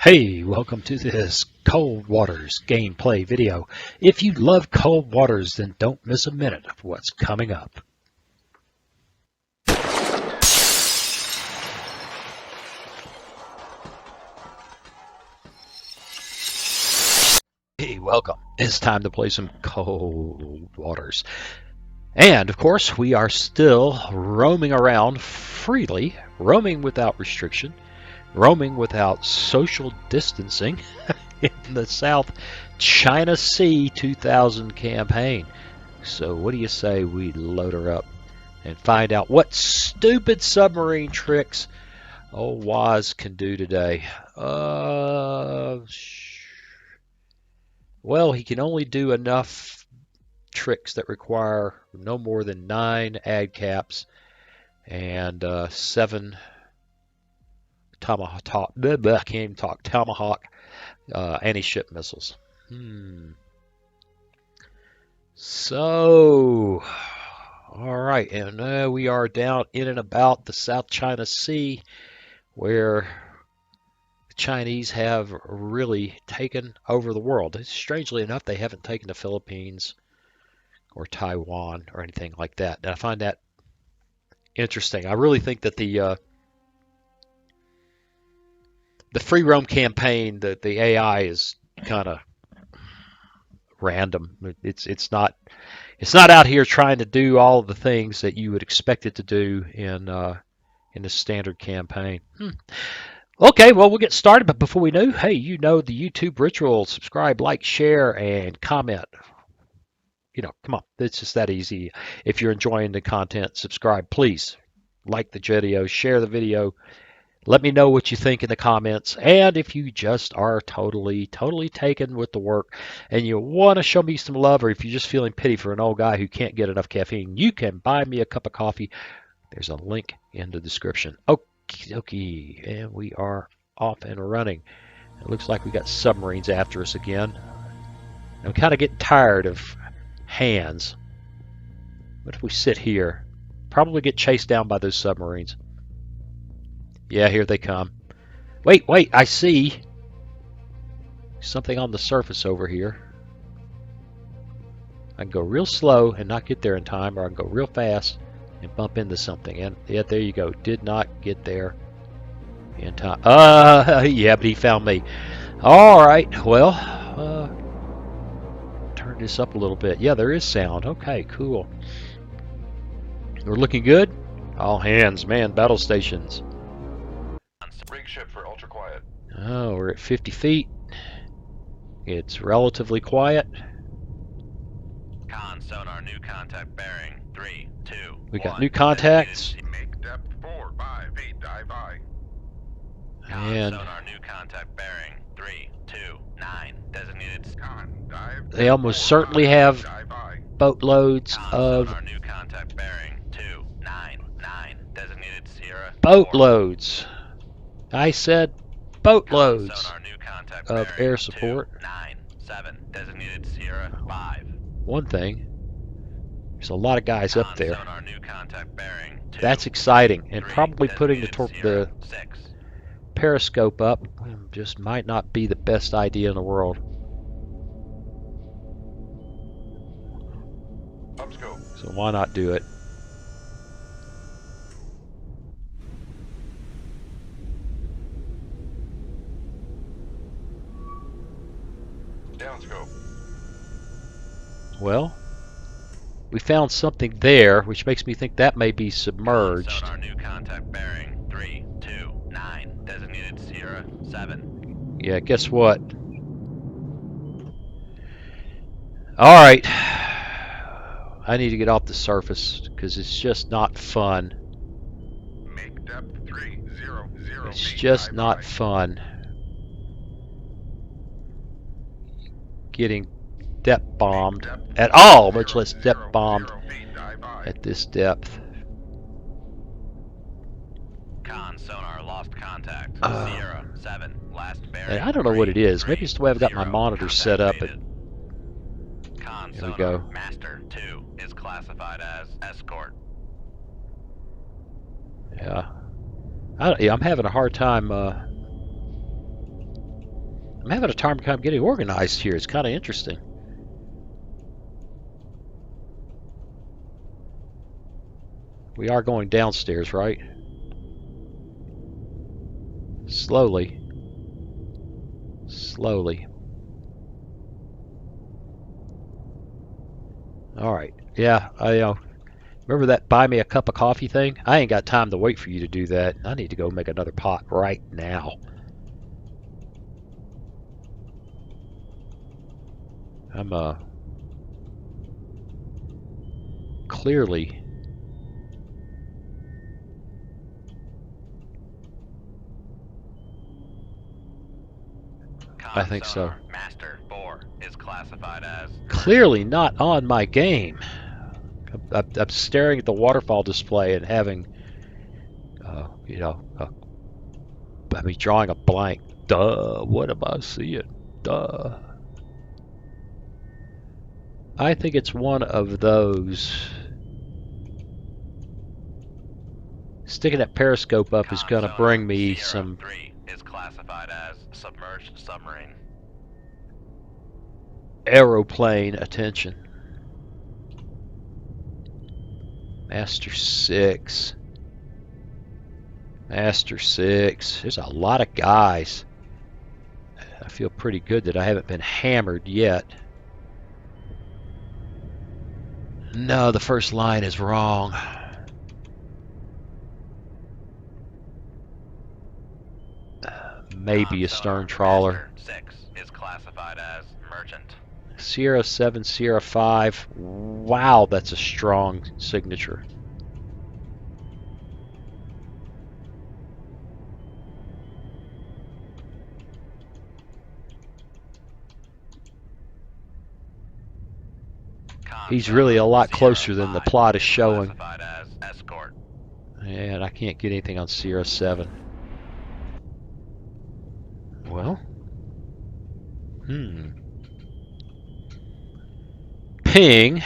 Hey, welcome to this Cold Waters gameplay video. If you love Cold Waters, then don't miss a minute of what's coming up. Hey, welcome. It's time to play some Cold Waters. And, of course, we are still roaming around freely, roaming without restriction, roaming without social distancing in the South China Sea 2000 campaign. So what do you say we load her up and find out what stupid submarine tricks old Waz can do today? Well, he can only do enough tricks that require no more than 9 ad caps and 7 Tomahawk, I can't even talk, Tomahawk anti-ship missiles. So, all right, and we are down in and about the South China Sea, where the Chinese have really taken over the world. Strangely enough, they haven't taken the Philippines or Taiwan or anything like that. And I find that interesting. I really think that the free roam campaign, the AI is kind of random. It's not out here trying to do all of the things that you would expect it to do in the standard campaign. Okay, well, we'll get started. But before we know, hey, you know the YouTube ritual: subscribe, like, share, and comment. You know, come on, it's just that easy. If you're enjoying the content, subscribe, please. Like the video, share the video. Let me know what you think in the comments, and if you just are totally taken with the work and you want to show me some love, or if you're just feeling pity for an old guy who can't get enough caffeine, you can buy me a cup of coffee. There's a link in the description. Okay, and we are off and running. It looks like we got submarines after us again. I'm kind of getting tired of hands. What if we sit here? Probably get chased down by those submarines. Yeah, here they come. Wait, I see something on the surface over here. I can go real slow and not get there in time, or I can go real fast and bump into something. And yeah, there you go. Did not get there in time. Yeah, but he found me. All right, well, turn this up a little bit. Yeah, there is sound. Okay, cool. We're looking good. All hands, man, battle stations. Rig ship for ultra quiet. Oh, we're at 50 feet. It's relatively quiet. Con sonar, new contact bearing 3, 2, We got 1. new contacts. Make depth 4, 5, 8, dive by. Con And sonar, new contact bearing 3, 2, 9. Designated Con, dive. they almost 4, certainly 5, have dive by. boatloads Con of sonar, new contact bearing 2, 9, 9. Designated Sierra 4. boatloads. I said Con boatloads sonar, new contact of bearing air support. 2, 9, 7. Designated Sierra 5. One thing, there's a lot of guys up Con there. sonar, new contact bearing 2, That's exciting, and 3. probably putting the Designated Sierra 6. periscope up just might not be the best idea in the world. Upscope. So why not do it? Downscope. Well, we found something there, which makes me think that may be submerged. Sonar, new contact bearing 3, 2, 9. Designated Sierra 7. Yeah, guess what? Alright. I need to get off the surface because it's just not fun. Make depth 3, 0, 0. It's feet, just dive not by. fun. Getting depth bombed Depth at all, 0, much less 0, depth bombed 0 feet, dive by. at this depth. Con sonar, lost contact. Uh, Sierra 7. Last bearing. And I don't know what it is. Maybe it's the way I've got my 3, monitor 0. set up. Contact Con There we sonar, go. Master 2 is classified as escort. Yeah. I'm having a hard time I'm having a time getting organized here. It's kind of interesting. We are going downstairs, right? Slowly. Slowly. Alright. Yeah, I remember that buy me a cup of coffee thing? I ain't got time to wait for you to do that. I need to go make another pot right now. I'm clearly I think so. Master 4 is classified as clearly not on my game. I'm staring at the waterfall display and having, I mean, drawing a blank. Duh, what am I seeing? Duh. I think it's one of those. Sticking that periscope up is going to bring me some. 3 is classified as submerged submarine. Aeroplane attention. Master 6. Master 6. There's a lot of guys. I feel pretty good that I haven't been hammered yet. No, the first line is wrong. Maybe a stern trawler. 6 is classified as merchant. Sierra 7, Sierra 5. Wow, that's a strong signature. He's really a lot closer than the plot is showing. Classified as escort. And I can't get anything on Sierra 7. Well. Ping.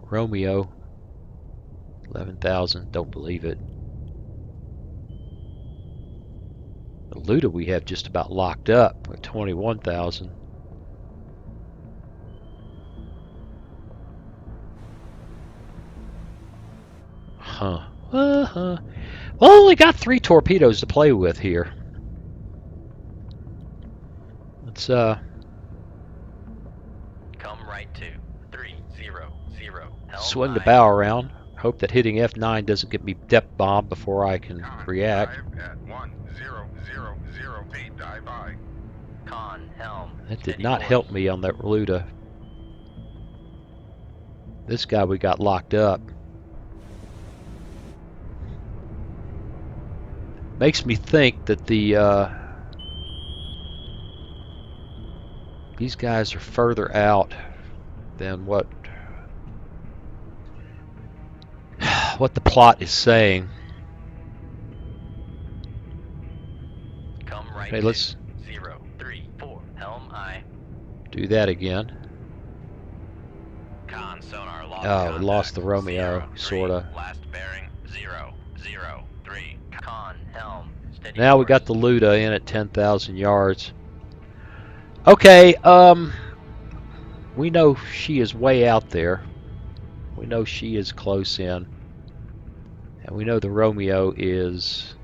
Romeo. 11,000. Don't believe it. The Luda we have just about locked up with 21,000. Huh. Well, only got 3 torpedoes to play with here. Let's Come right to 300. swing the bow around. Hope that hitting F9 doesn't get me depth bombed before I can react. At 10008 dive by. Con helm. That did not help me on that Luda. This guy we got locked up. Makes me think that the these guys are further out than what the plot is saying. Come right Okay, let's 034 helm I. do that again. Con sonar lost. Oh, we lost the contact. Romeo, 03, sorta. Last bearing 003. Con helm. Steady Now we course. got the Luda in at 10,000 yards. Okay, we know she is way out there. We know she is close in. And we know the Romeo is,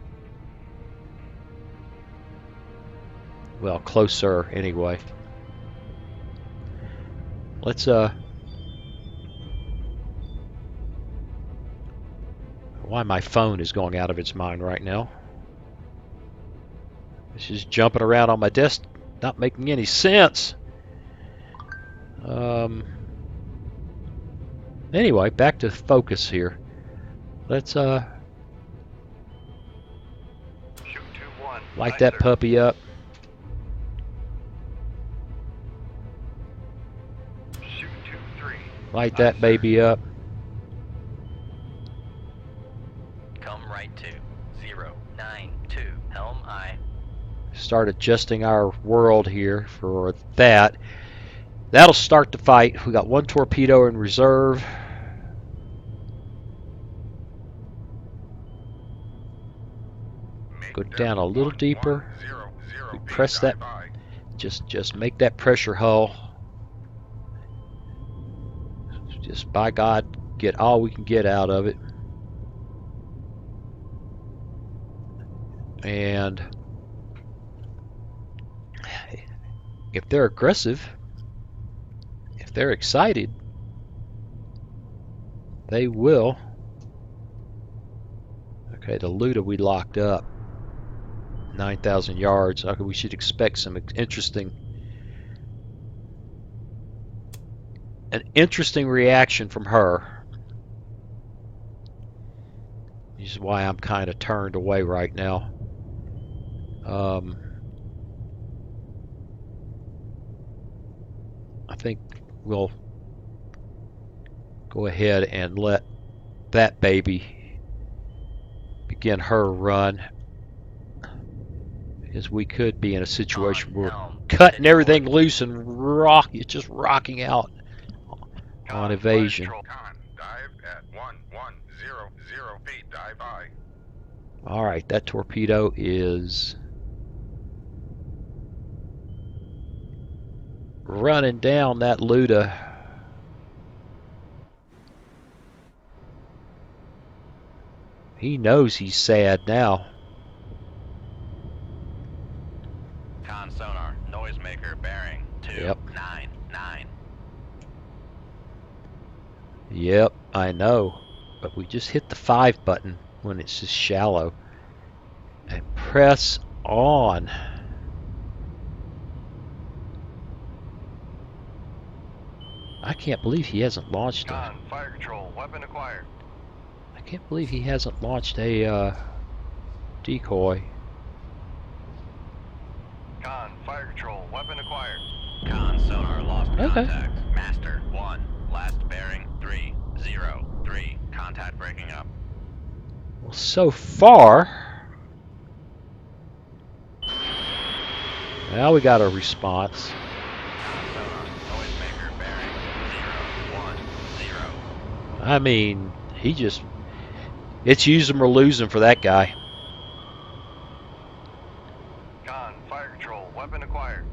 well, closer anyway. Let's why my phone is going out of its mind right now. It's just jumping around on my desk, not making any sense. Anyway, back to focus here. Let's Shoot 2-1. light that puppy up. Shoot 2-3. Light that baby up. Come right to 092 helm I. Start adjusting our world here for that. That'll start the fight. We got 1 torpedo in reserve. Go down a little deeper. We press that. Just make that pressure hull. Just by God, get all we can get out of it. And if they're aggressive, if they're excited, they will. Okay, the Luda we locked up. 9,000 yards. Okay, we should expect some an interesting reaction from her. This is why I'm kind of turned away right now. I think we'll go ahead and let that baby begin her run, because we could be in a situation where we're cutting everything loose and it's just rocking out on evasion. Dive at 1100 feet. Dive high. All right, that torpedo is running down that Luda. He knows he's sad now. Con sonar, noisemaker bearing 299. Yep, I know. But we just hit the 5 button when it's just shallow. And press on. I can't believe he hasn't launched Con, fire control, weapon acquired. I can't believe he hasn't launched a decoy. Con, fire control, weapon acquired. Con, sonar lost contact. Master 1, last bearing 303. Contact breaking up. Well, so far, now we got a response. Con, sonar, noisemaker bearing 010. I mean, it's use them or lose them for that guy. Con, fire control, weapon acquired.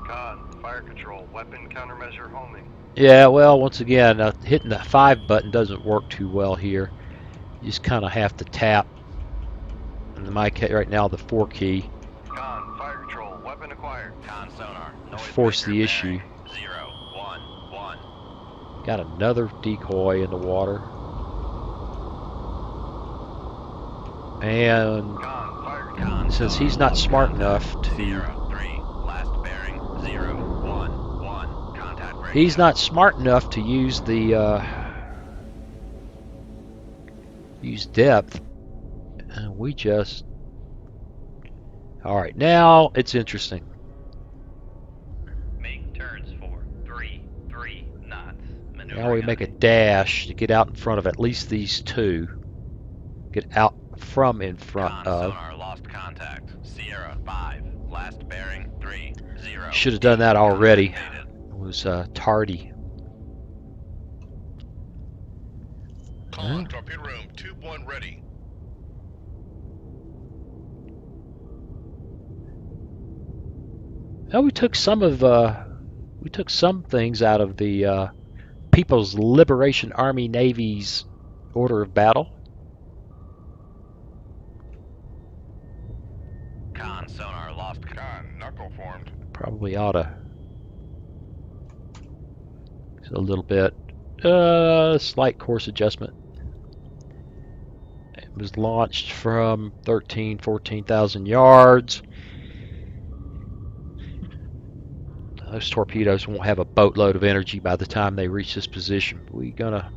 Con, fire control, weapon countermeasure homing. Yeah, well, once again, hitting the 5 button doesn't work too well here. You just kind of have to tap. In my case right now, the 4 key. Con, fire control, weapon acquired. Con, sonar, Force the issue. 011. Got another decoy in the water. And Con, since he's not smart enough to... 03, last bearing 011. Contact breaking He's up. not smart enough to use the use depth. And we just... Alright, now it's interesting. Make turns for 3 knots. Now we make a dash to get out in front of at least these two. Get out from in front of. Sonar lost contact. Sierra 5, last bearing 30. Should have done that already. It was tardy. Con, torpedo room, tube 1 ready. Well, we took some things out of the People's Liberation Army Navy's order of battle. Con, sonar lost. Con, knuckle formed. Probably oughta. A little bit. Slight course adjustment. It was launched from 14,000 yards. Those torpedoes won't have a boatload of energy by the time they reach this position. We're gonna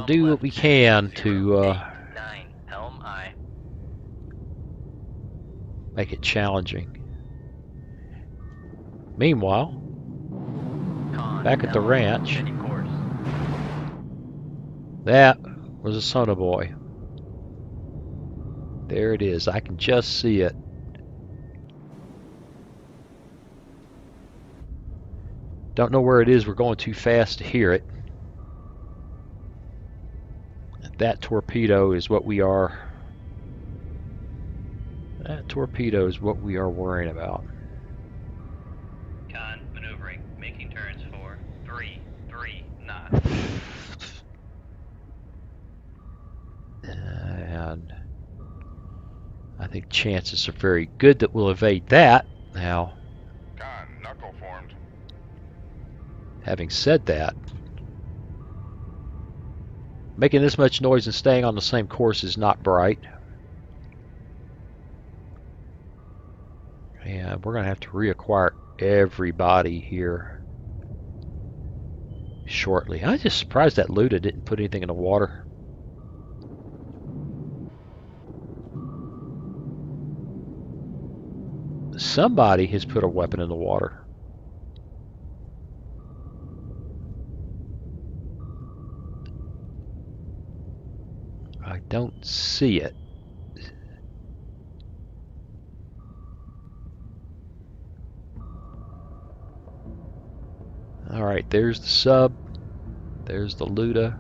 do what we can to make it challenging. Meanwhile, back at the ranch, that was a sonobuoy. There it is. I can just see it. Don't know where it is. We're going too fast to hear it. That torpedo is what we are. That torpedo is what we are worrying about. Con, maneuvering, making turns for 3 knots. And I think chances are very good that we'll evade that. Now, Con, knuckle formed. having said that, making this much noise and staying on the same course is not bright. And we're going to have to reacquire everybody here shortly. I'm just surprised that Luda didn't put anything in the water. Somebody has put a weapon in the water. I don't see it. All right, there's the sub. There's the Luda.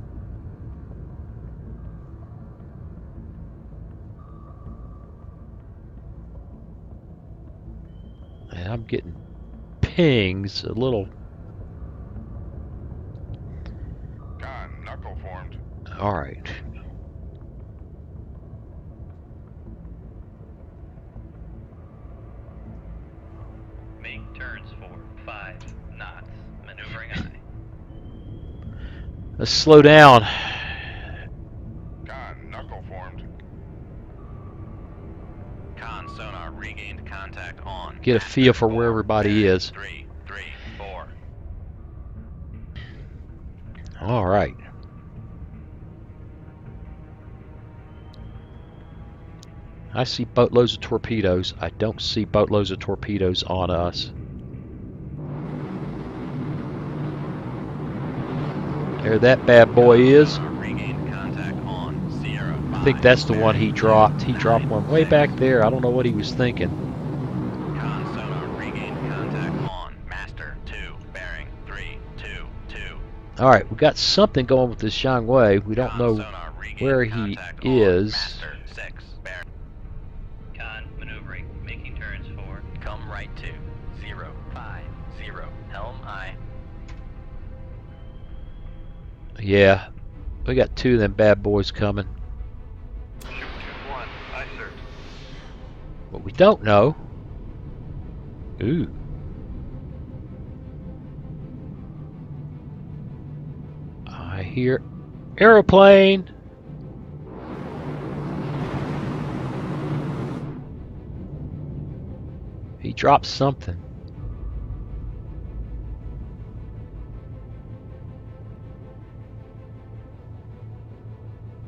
And I'm getting pings a little. Con, knuckle formed. All right. Make turns for 5 knots. Maneuvering aye. Let's slow down. Con, knuckle formed. Con sonar regained contact on. Get a feel for where everybody is. 3, 4. All right. I see boatloads of torpedoes. I don't see boatloads of torpedoes on us. There that bad boy is. Regained contact on Sierra 5. I think that's the one he dropped. He dropped one way back there. I don't know what he was thinking. Con sonar regained contact on Master 2, bearing 322. All right, we got something going with this Xiangwei. We don't know where he is. Master 6, bearing. Con maneuvering, making turns for. Come right to 050. Helm aye. Yeah, we got two of them bad boys coming. Shoot 2-1. Aye, sir. What we don't know. Ooh. I hear aeroplane. He dropped something.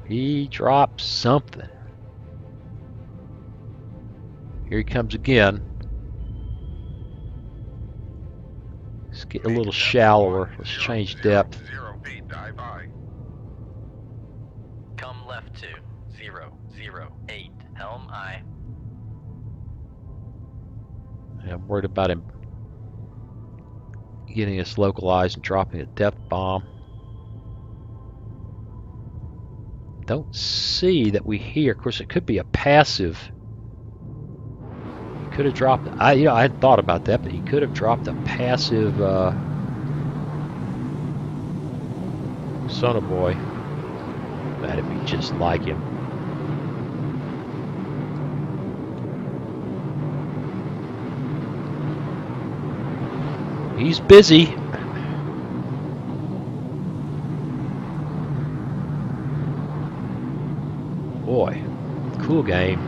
He dropped something. Here he comes again. Let's get a little shallower. Let's change depth. 0 feet, dive aye. Come left to 008. Helm aye. I'm worried about him getting us localized and dropping a depth bomb. Don't see that we hear. Of course, it could be a passive. He could have dropped. I hadn't thought about that, but he could have dropped a passive sonoboy. That'd be just like him. He's busy. Boy, cool game.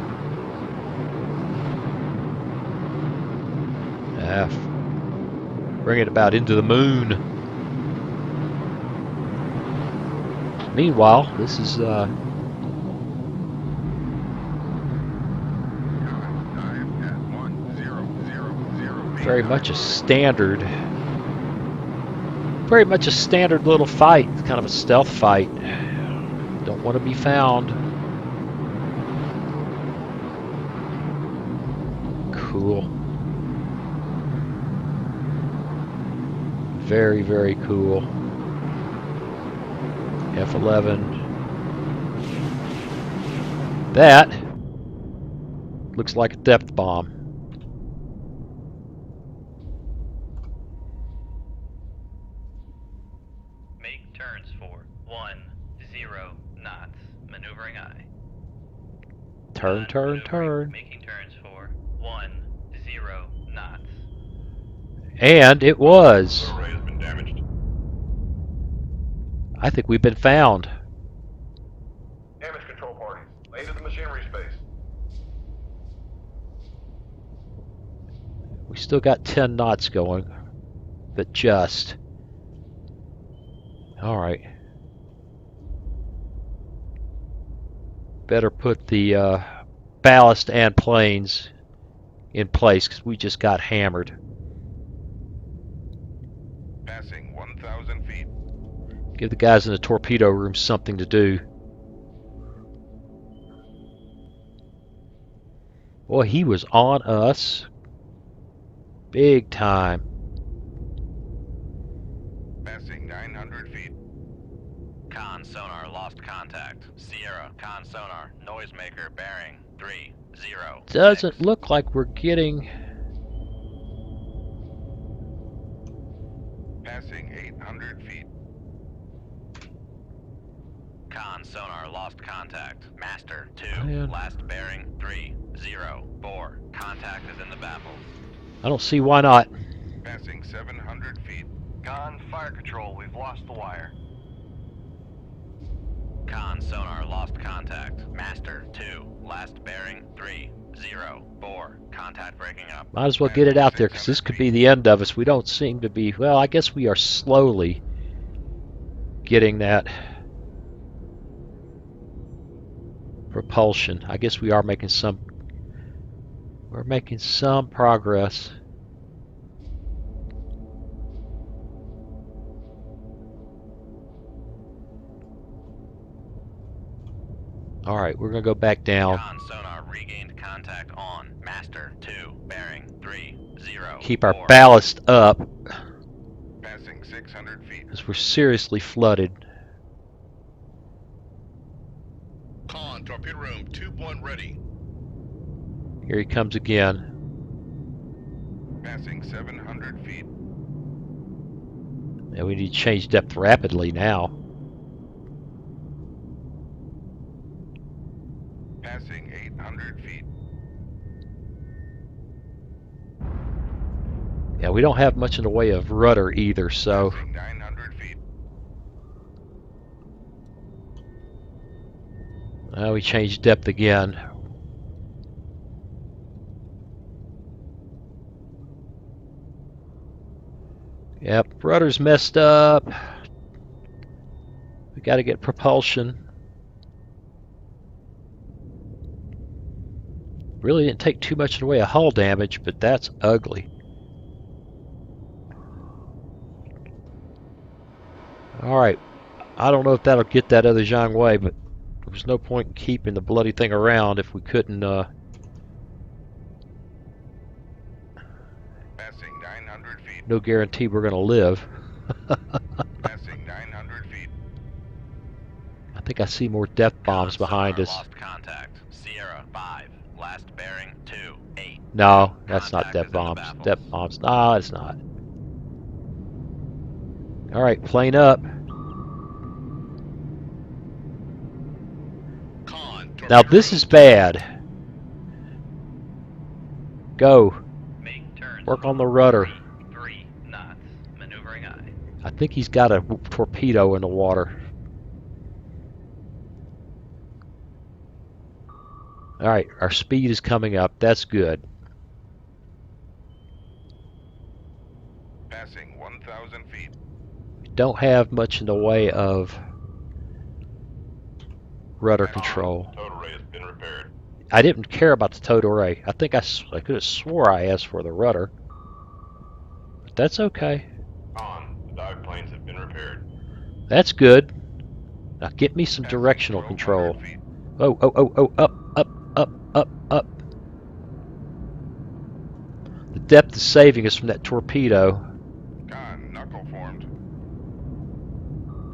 Bring it about into the moon. Meanwhile, this is Dive at 1000 feet. very much a standard little fight. It's kind of a stealth fight. Don't want to be found. Cool. Very, very cool. F-11. That looks like a depth bomb. Make turns for 10 knots. Maneuvering aye. Turn, turn, turn. Making turns for 10 knots. And it was. Total array has been damaged. I think we've been found. Damage control parties. Lay to the machinery space. We still got 10 knots going, but just. All right. Better put the ballast and planes in place because we just got hammered. Passing 1,000 feet. Give the guys in the torpedo room something to do. Boy, he was on us big time. Passing 900 feet. Con sonar lost contact. Sierra, con sonar, noisemaker bearing 30. Doesn't look like we're getting. Passing 800 feet. Con sonar lost contact. Master 2. Man. Last bearing 304. Contact is in the baffles. I don't see why not. Passing 700 feet. Con fire control, we've lost the wire. Con sonar lost contact. Master 2. Last bearing 304. Contact breaking up. Might as well get it out there because this could be the end of us. We don't seem to be. Well, I guess we are slowly getting that propulsion. I guess we are making some. We're making some progress. All right, we're gonna go back down. Con sonar regained contact on. Master 2. Bearing 304. Keep our ballast up Passing 600 feet. because we're seriously flooded. Con, torpedo room, tube 1 ready. Here he comes again. Passing 700 feet. And we need to change depth rapidly now. Passing 800 feet. Yeah, we don't have much in the way of rudder either, so Passing 900 feet. now we change depth again. Yep, rudder's messed up. We got to get propulsion. Really didn't take too much in the way of hull damage, but that's ugly. Alright, I don't know if that'll get that other Zhang Wei, but there was no point in keeping the bloody thing around if we couldn't, Passing 900 feet. no guarantee we're going to live. Passing 900 feet. I think I see more depth bombs behind us. Lost contact. Sierra 5. Last bearing 28. No, that's not Contact depth is in the bombs. baffles. Depth bombs. No, it's not. Alright, plane up. Con, Now this is bad. Go. Make turns. Work on the rudder. 3 knots. Maneuvering aye. I think he's got a torpedo in the water. Alright, our speed is coming up. That's good. Passing 1,000 feet. Don't have much in the way of rudder control. Total array has been repaired. I didn't care about the total array. I think I could have swore I asked for the rudder. But that's okay. On, the dive planes have been repaired. That's good. Now get me some Passing directional 1,200 control. feet. Oh, oh, oh, oh, up, up, up, up, up. The depth is saving us from that torpedo. Con, knuckle formed.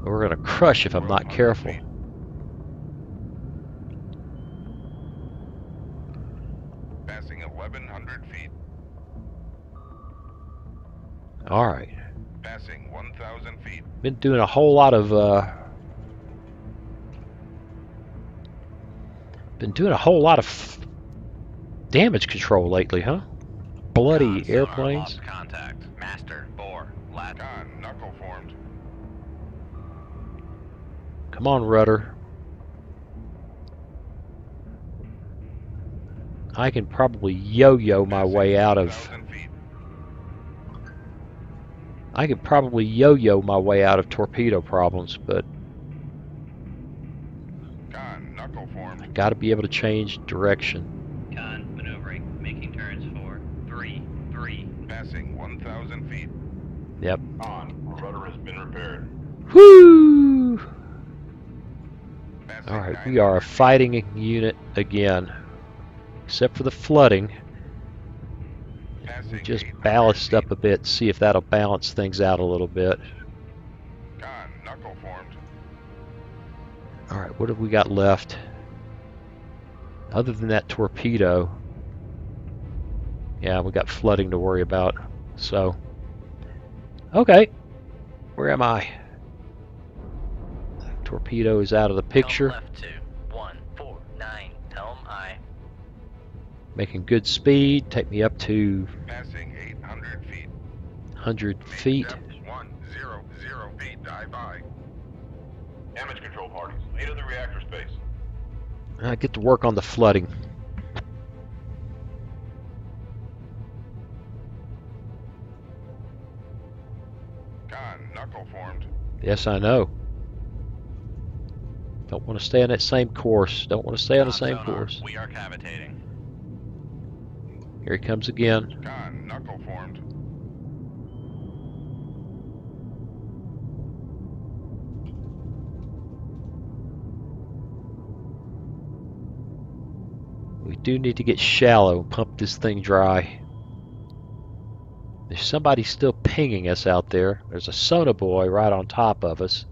We're going to crush if I'm not 1,200 careful. feet. All right. Passing 1,000 feet. Been doing a whole lot of damage control lately, huh? Bloody Con, sonar, airplanes. lost contact. Master 4. Last. Con, knuckle formed. Come on, rudder. I can probably yo-yo my Passing way out of 1,000 feet. torpedo problems, but Con, knuckle formed. got to be able to change direction. Con, maneuvering. Making turns for 3, 3. Passing 1,000 feet. Yep. On, rudder has been repaired. Whoo! Passing All right, we are a 900 feet. fighting unit again, except for the flooding. We Passing just 800 ballast feet. up a bit, see if that'll balance things out a little bit. Con, knuckle formed. All right, what have we got left? Other than that torpedo, yeah, we got flooding to worry about. So, okay, where am I? Torpedo is out of the picture. Helm left to 149. Helm I. Making good speed. Take me up to Passing 800 feet. 100 Main feet. depth 100 feet. Dive by. Damage control parties. Lead of the reactor space. I get to work on the flooding. Con, knuckle formed. Yes, I know. Don't want to stay on that same course. Don't want to stay on the Con, same sonar. course. We are cavitating. Here he comes again. Con, knuckle formed. We do need to get shallow and pump this thing dry. There's somebody still pinging us out there. There's a soda boy right on top of us.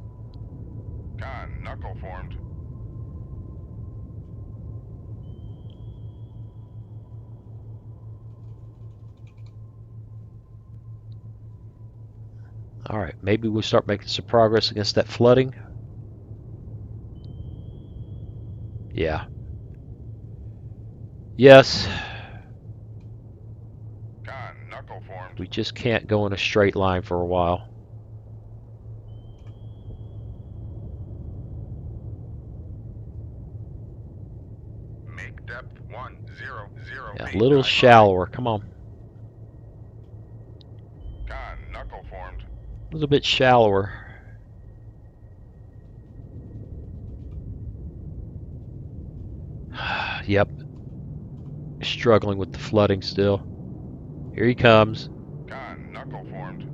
Con, knuckle formed. Alright, maybe we'll start making some progress against that flooding. Yeah. Yes. Con, knuckle formed. We just can't go in a straight line for a while. Make depth 100 Yeah, feet. a little Dive by. shallower. Come on. Con, knuckle formed. A little bit shallower. Yep. Struggling with the flooding still. Here he comes. Con, knuckle formed.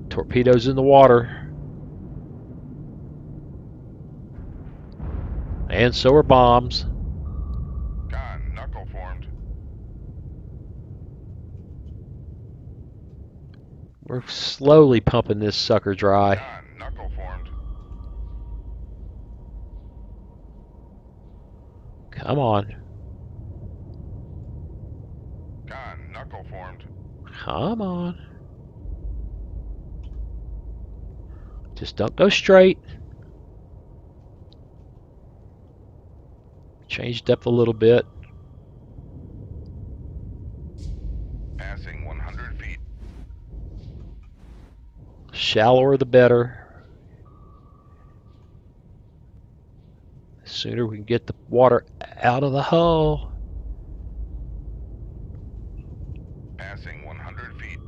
Torpedoes in the water. And so are bombs. Con, knuckle formed. We're slowly pumping this sucker dry. Con, knuckle formed. Come on. Con, knuckle formed. Come on. Just don't go straight. Change depth a little bit. Passing 100 feet. Shallower the better. The sooner we can get the water out of the hull. Passing 100 feet.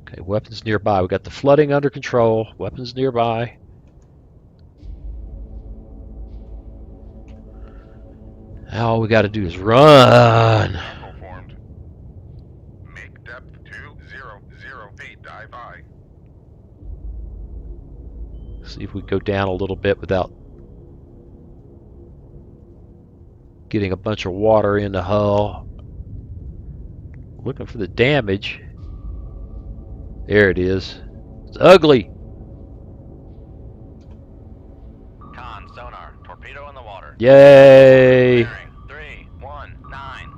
Okay, weapons nearby. We got the flooding under control. Weapons nearby. All we got to do is run. Knuckle formed. Make depth 200 feet. Dive by. See if we go down a little bit without getting a bunch of water in the hull. Looking for the damage. There it is. It's ugly. Con, sonar. Torpedo in the water. Yay! Bearing 319.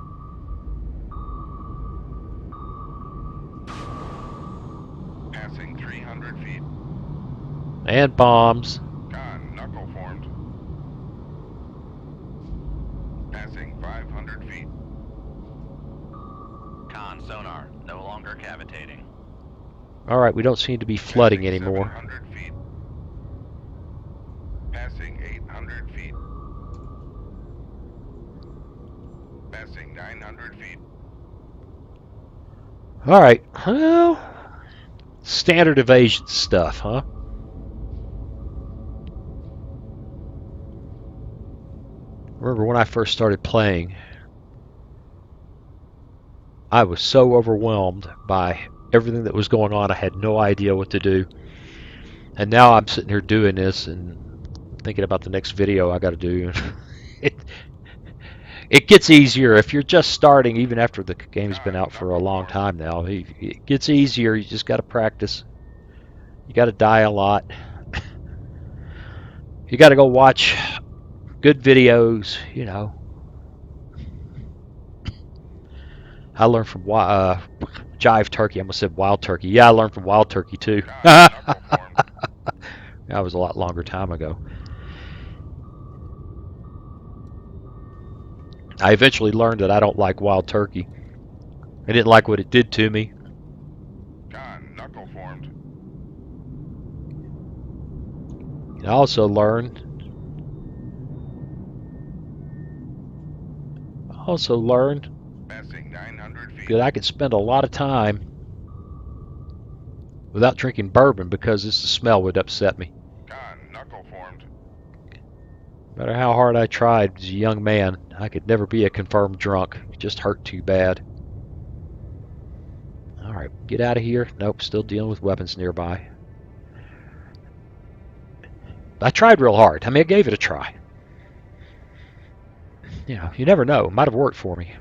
800 feet. And bombs. Con, knuckle formed. Passing 500 feet. Con sonar, no longer cavitating. Alright, we don't seem to be flooding Passing anymore. 700 feet. Passing 800 feet. Passing 900 feet. Alright, well, standard evasion stuff, huh? Remember when I first started playing, I was so overwhelmed by everything that was going on, I had no idea what to do. And now I'm sitting here doing this and thinking about the next video I got to do. It gets easier if you're just starting, even after the game's been out for a long time now. It gets easier. You just got to practice. You got to die a lot. You got to go watch good videos, you know. I learned from Jive Turkey. I almost said Wild Turkey. Yeah, I learned from Wild Turkey too. Con, knuckle formed. That was a lot longer time ago. I eventually learned that I don't like Wild Turkey. I didn't like what it did to me. Con, knuckle formed. I also learned Passing 900 feet. that I could spend a lot of time without drinking bourbon because the smell would upset me. Con, knuckle formed. No matter how hard I tried as a young man, I could never be a confirmed drunk. It just hurt too bad. Alright, get out of here. Nope, still dealing with weapons nearby. I tried real hard. I mean, I gave it a try. You know, you never know. It might have worked for me.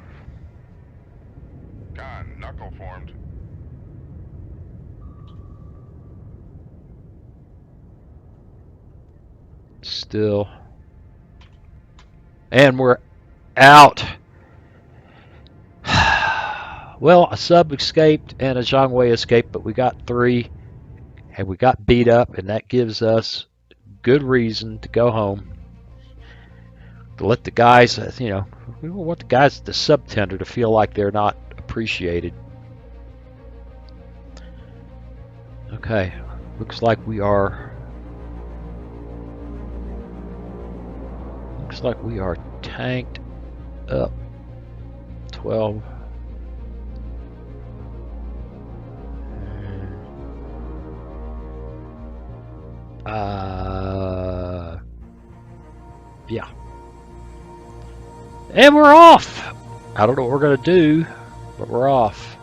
Con, knuckle formed. Still. And we're out. Well, a sub escaped and a Zhangwei escaped, but we got 3. And we got beat up, and that gives us good reason to go home. To let the guys, you know, we don't want the guys at the subtender to feel like they're not appreciated. Okay, looks like we are tanked up. 12. Yeah. And we're off! I don't know what we're going to do, but we're off.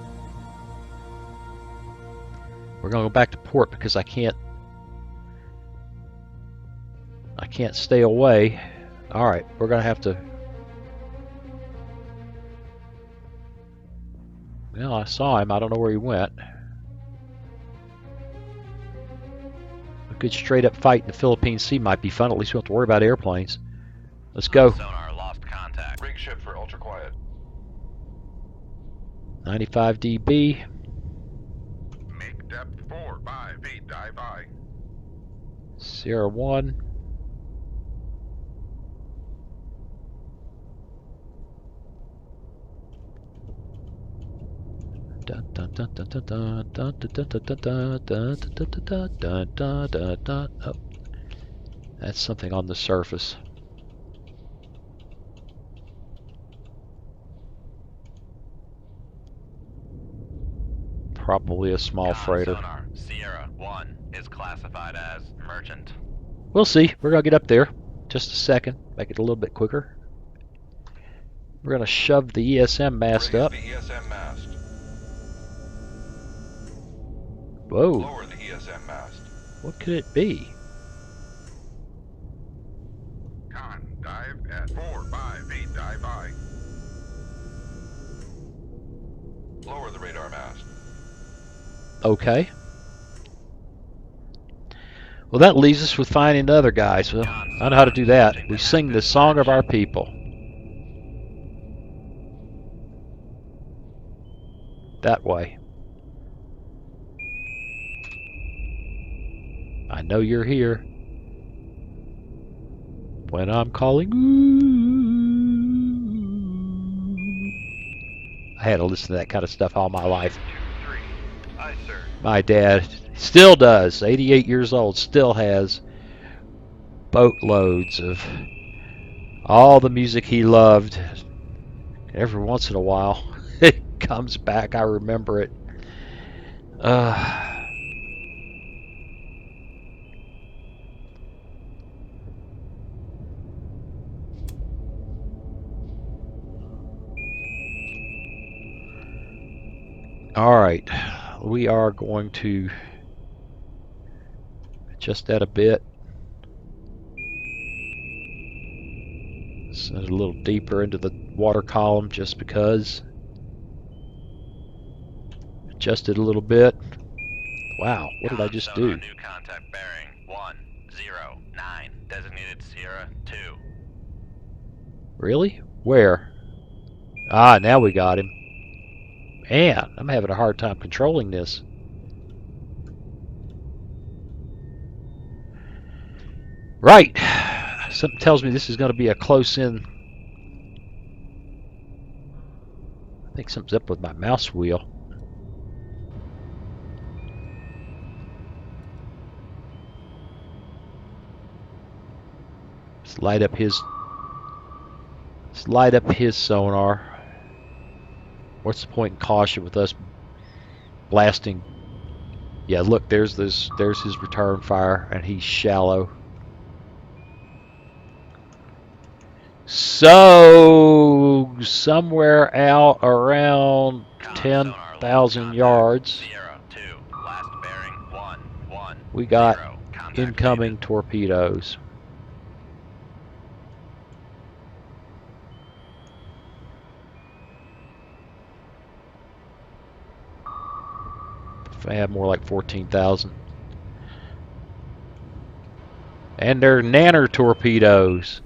We're going to go back to port because I can't stay away. Alright, we're going to have to... Well, I saw him. I don't know where he went. A good straight up fight in the Philippine Sea might be fun. At least we don't have to worry about airplanes. Let's go. Sonar lost contact. Rig ship for ultra quiet. 95 dB. Make depth 4-5 feet. Dive by. Sierra 1. Oh, that's something on the surface. Probably a small freighter. Sonar, Sierra 1 is classified as merchant. We'll see. We're going to get up there. Just a second. Make it a little bit quicker. We're going to shove the ESM mast Raise up. the ESM mast. Whoa. Lower the ESM mast. What could it be? Con, dive at 4-5 feet. Dive by. Lower the radar mast. Okay. Well, that leaves us with finding the other guys. Well, I know how to do that. We sing the song of our people. That way. I know you're here. When I'm calling, ooh. I had to listen to that kind of stuff all my life. 2-3. Aye, sir. My dad still does. 88 years old, still has boatloads of all the music he loved. Every once in a while, it comes back. I remember it. All right, we are going to adjust that a bit. Send it a little deeper into the water column just because. Adjust it a little bit. Wow, what did I just do? New contact bearing 109, designated Sierra 2. Really? Where? Ah, now we got him. Man, I'm having a hard time controlling this. Right. Something tells me this is going to be a close-in. I think something's up with my mouse wheel. Let's light up his sonar. What's the point in caution with us blasting? Yeah, look, there's his return fire, and he's shallow. So somewhere out around 10,000 yards, we got incoming torpedoes. If I have more like 14,000. And they're nanner torpedoes.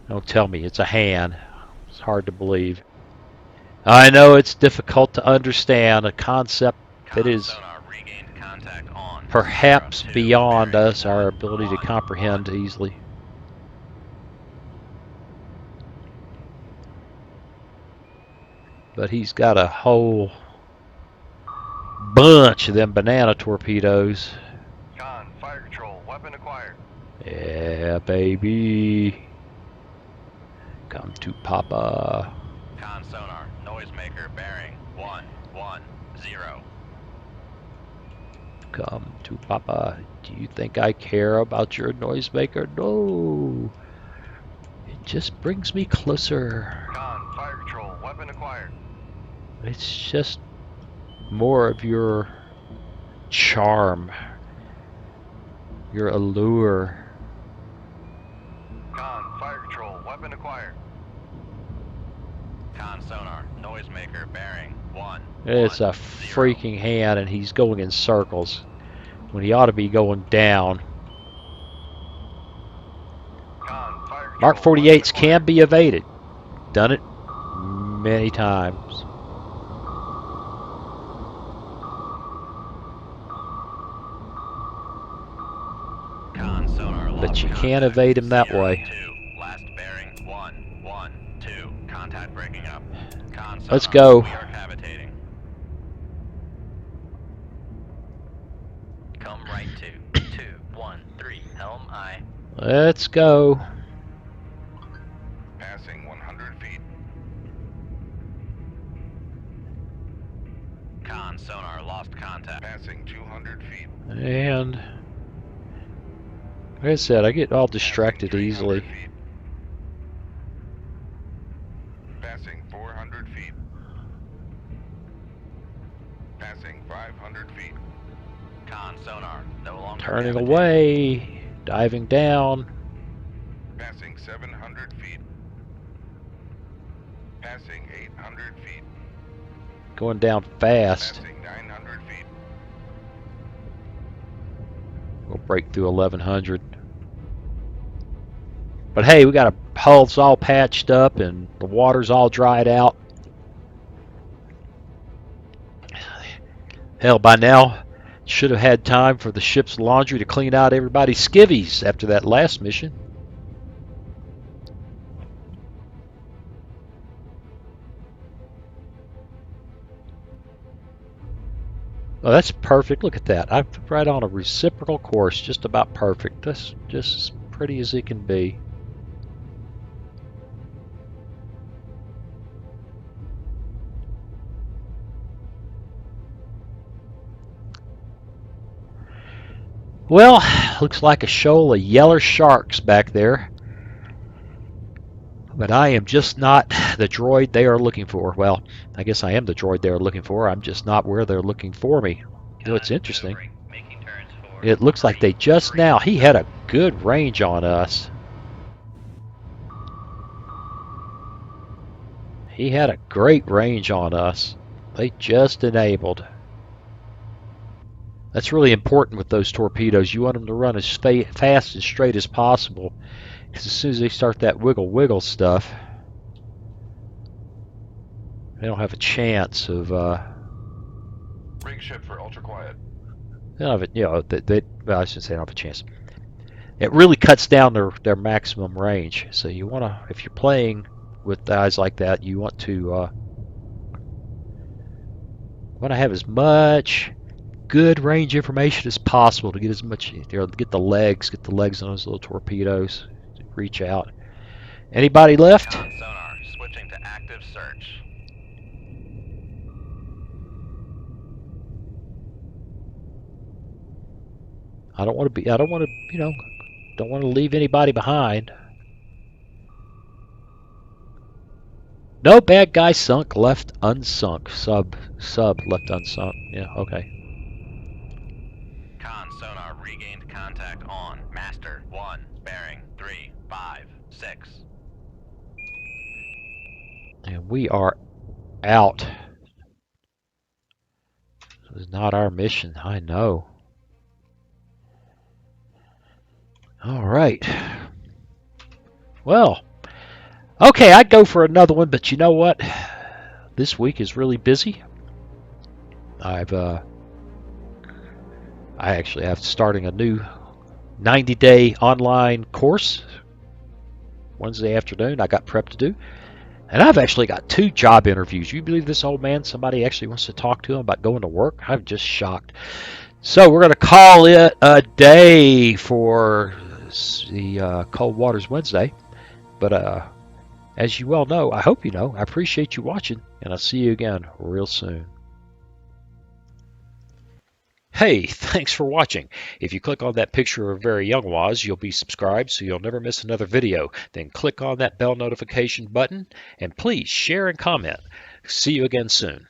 Don't tell me it's a hand. It's hard to believe. I know it's difficult to understand a concept that is perhaps beyond us, our ability to comprehend easily. But he's got a whole bunch of them banana torpedoes. Con, fire control, weapon acquired. Yeah, baby. Come to Papa. Con sonar, noisemaker bearing 110. Come to Papa. Do you think I care about your noisemaker? No. It just brings me closer. Con, fire control, weapon acquired. It's just more of your charm, your allure. Con, fire control, weapon acquired. Con sonar, noisemaker bearing 110. It's a freaking hand, and he's going in circles when he ought to be going down. Con, fire control, Mark 48s can be evaded. Done it many times. But you can't evade him that way. Last bearing 112. Contact breaking up. Let's go. We are cavitating. Come right to 213 helm I. Let's go. Passing 100 feet. Con sonar lost contact. Passing 200 feet. And like I said, I get all distracted easily. Passing 400 feet. Passing 500 feet. Con sonar no longer Turning cavitating. away. Diving down. Passing 700 feet. Passing 800 feet. Going down fast. Passing 900 feet. We'll break through 1100. But hey, we got a hull's all patched up and the water's all dried out. Hell, by now, Should have had time for the ship's laundry to clean out everybody's skivvies after that last mission. Oh, that's perfect. Look at that. I'm right on a reciprocal course, just about perfect. That's just as pretty as it can be. Well, looks like a shoal of yeller sharks back there. But I am just not the droid they are looking for. Well, I guess I am the droid they are looking for. I'm just not where they're looking for me. You know, it's interesting. It looks like they just now, he had a good range on us. He had a great range on us. They just enabled. That's really important with those torpedoes. You want them to run as fast and straight as possible. Because as soon as they start that wiggle stuff, they don't have a chance of. Rig ship for ultra quiet. They don't have it. You know, well, I shouldn't say they don't have a chance. It really cuts down their maximum range. So you want to, if you're playing with guys like that, you want to have as much good range information as possible to get as much, get the legs on those little torpedoes, reach out. Anybody left? Sonar, switching to active search. I don't want to leave anybody behind. No bad guy sunk, left unsunk. Sub left unsunk. Yeah, okay. Sonar regained contact on Master 1, bearing 356. And we are out. This is not our mission, I know. All right. Well, okay, I'd go for another one, but you know what? This week is really busy. I actually have starting a new 90-day online course Wednesday afternoon. I got prep to do. And I've actually got 2 job interviews. You believe this, old man? Somebody actually wants to talk to him about going to work? I'm just shocked. So we're going to call it a day for the Cold Waters Wednesday. But as you well know, I hope you know, I appreciate you watching, and I'll see you again real soon. Hey, thanks for watching. If you click on that picture of Very Young Waz, you'll be subscribed so you'll never miss another video. Then click on that bell notification button, and please share and comment. See you again soon.